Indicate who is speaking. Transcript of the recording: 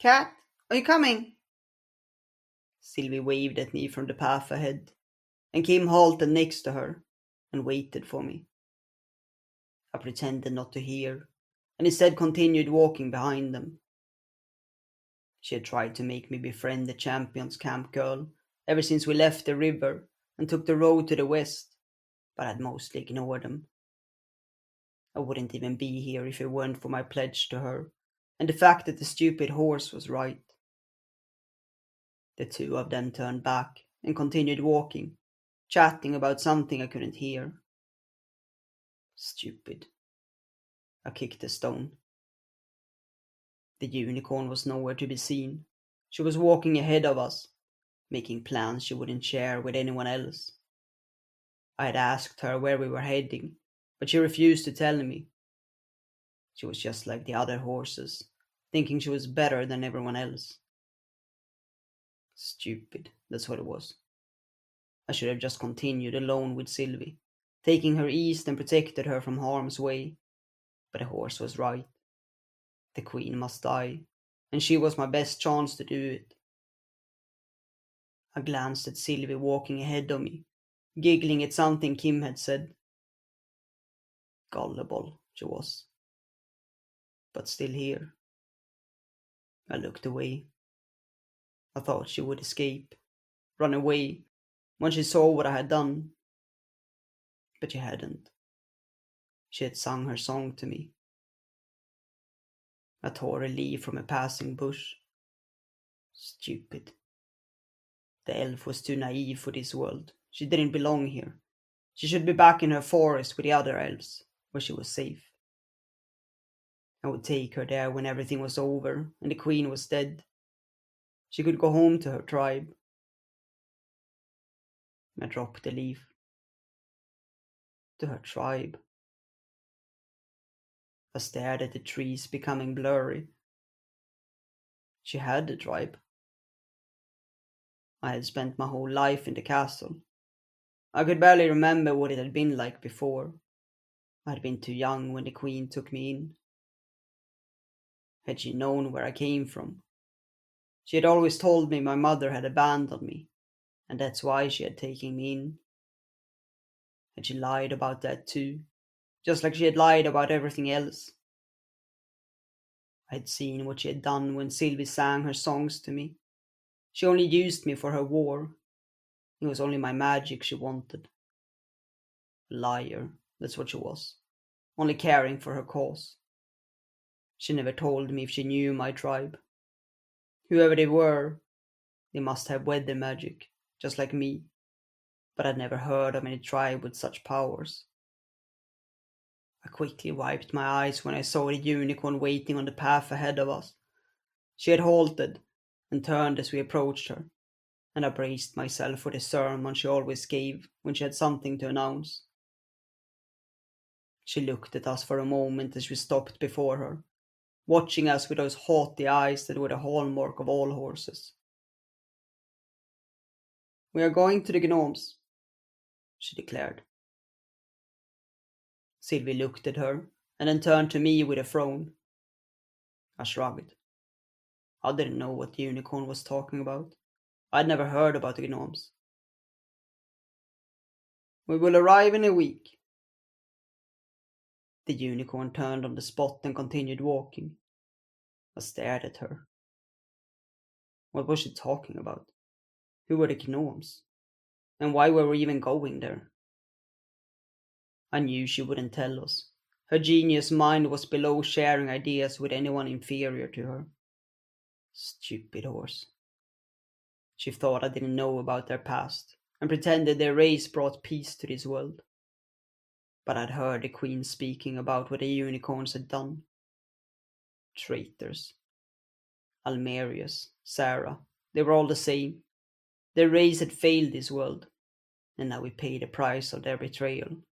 Speaker 1: Cat, are you coming? Silvi waved at me from the path ahead, and Kim halted next to her and waited for me. I pretended not to hear, and instead continued walking behind them. She had tried to make me befriend the champion's camp girl ever since we left the river and took the road to the west, but I'd mostly ignored them. I wouldn't even be here if it weren't for my pledge to her, and the fact that the stupid horse was right. The two of them turned back and continued walking, chatting about something I couldn't hear. Stupid. I kicked a stone. The unicorn was nowhere to be seen. She was walking ahead of us, making plans she wouldn't share with anyone else. I had asked her where we were heading, but she refused to tell me. She was just like the other horses, thinking she was better than everyone else. Stupid, that's what it was. I should have just continued alone with Silvi, taking her east and protected her from harm's way. But the horse was right. The queen must die, and she was my best chance to do it. I glanced at Silvi walking ahead of me, giggling at something Kim had said. Gullible, she was. But still here. I looked away. I thought she would escape, run away, when she saw what I had done. But she hadn't. She had sung her song to me. I tore a leaf from a passing bush. Stupid. The elf was too naive for this world. She didn't belong here. She should be back in her forest with the other elves, where she was safe. I would take her there when everything was over and the queen was dead. She could go home to her tribe. I dropped the leaf. To her tribe. I stared at the trees becoming blurry. She had a tribe. I had spent my whole life in the castle. I could barely remember what it had been like before. I had been too young when the queen took me in. Had she known where I came from? She had always told me my mother had abandoned me, and that's why she had taken me in. Had she lied about that too, just like she had lied about everything else? I had seen what she had done when Sylvie sang her songs to me. She only used me for her war. It was only my magic she wanted. A liar, that's what she was. Only caring for her cause. She never told me if she knew my tribe. Whoever they were, they must have weather magic, just like me. But I'd never heard of any tribe with such powers. I quickly wiped my eyes when I saw the unicorn waiting on the path ahead of us. She had halted and turned as we approached her, and I braced myself for the sermon she always gave when she had something to announce. She looked at us for a moment as we stopped before her, watching us with those haughty eyes that were the hallmark of all horses. "We are going to the gnomes," she declared. Sylvie looked at her and then turned to me with a frown. I shrugged. I didn't know what the unicorn was talking about. I'd never heard about the gnomes. "We will arrive in a week." The unicorn turned on the spot and continued walking. I stared at her. What was she talking about? Who were the gnomes? And why were we even going there? I knew she wouldn't tell us. Her genius mind was below sharing ideas with anyone inferior to her. Stupid horse. She thought I didn't know about their past, and pretended their race brought peace to this world. But I'd heard the queen speaking about what the unicorns had done. Traitors. Almerius, Sara, they were all the same. Their race had failed this world, and now we pay the price of their betrayal.